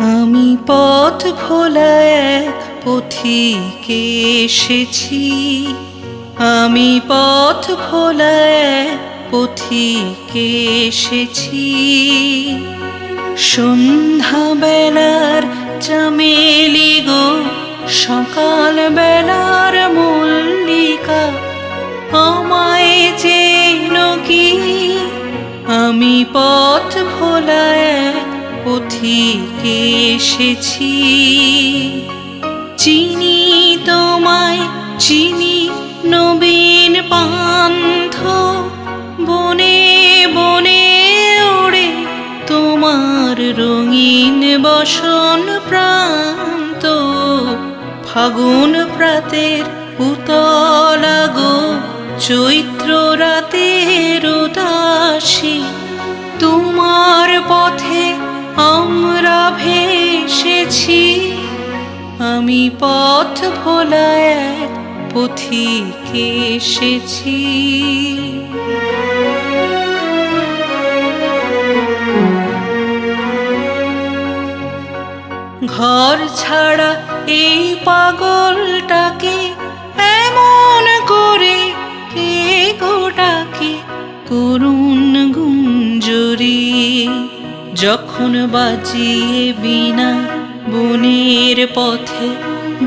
আমি পথ ভোলা এক পথিকে এসেছি, আমি পথ ভোলা এক পথিকে এসেছি। সন্ধ্যা বেলার চামেলি গো, সকাল বেলার মল্লিকা, আমায় চেন কি? আমি পথ ভোলা এক পথিকে এসেছি। চিনি তোমায় চিনি নবীন পান্থ, বনে বনে ওড়ে তোমার রঙিন বসন প্রান্ত। ফাগুন প্রাতের উতলা গো, চৈত্র রাতের উদাসী, তোমার পথে আমরা ভেসেছি। আমি পথ ভোলা এক পথিকে এসেছি। ঘর ছাড়া এই পাগলটাকে এমন করে কে গোটাকে করুণ গুঞ্জরি। যখন বাজিয়ে বিনা বনের পথে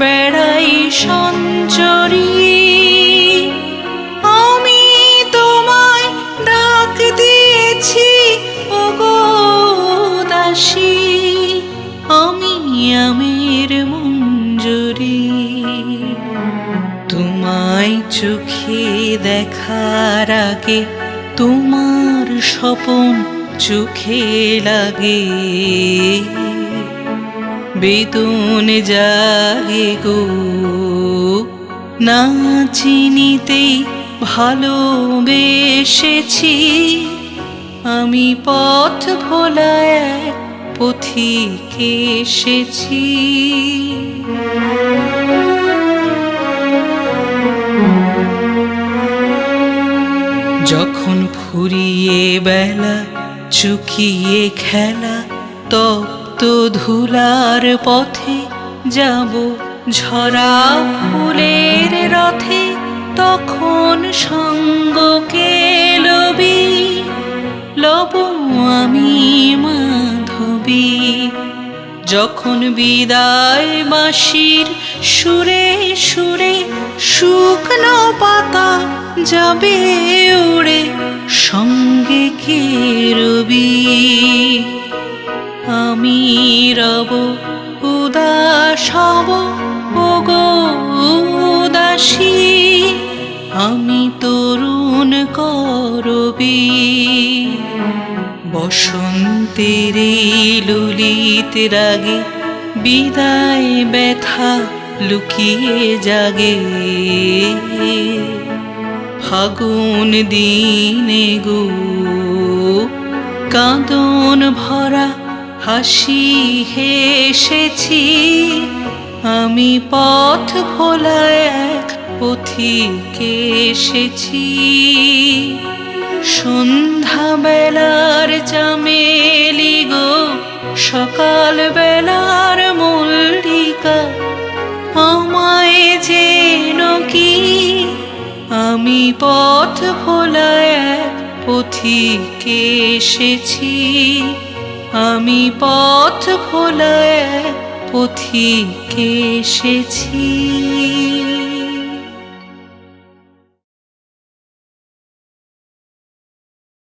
বেড়াই সঞ্চরি, আমি তোমায় ডাক দিয়েছি ওগো দাসী, আমি আমের মঞ্জরি। তোমায় চোখে দেখার আগে তোমার স্বপন চোখে লাগে, বেদন জাগে গো না চিনিতেই ভালোবেসেছি। আমি পথ ভোলা এক পথিকে এসেছি। যখন ফুরিয়ে বেলা চুকিয়ে খেলা, তপ্ত ধুলার পথে যাব ঝরা ফুলের রথে, তখন সঙ্গকে লবি লব আমি মাধবী। যখন বিদায় বাঁশির সুরে সুরে শুকনো পাতা যাবে উড়ে, সঙ্গে কে রবি? আমি রব উদাস হব ওগো উদাসী, আমি তরুণ করবি। বসন্তের ললিত রাগে বিদায় ব্যথা লুকিয়ে জাগে, ফাগুন দিনে গো কাঁদন ভরা হাসি হেসেছি। আমি পথ ভোলা এক পথিকে এসেছি। সন্ধ্যা বেলার চামেলি গো, সকাল বেলার মল্লিকা, আমায় চেন কি? আমি পথ ভোলা এক পথিকে এসেছি। আমি পথ ভোলা এক পথিকে এসেছি।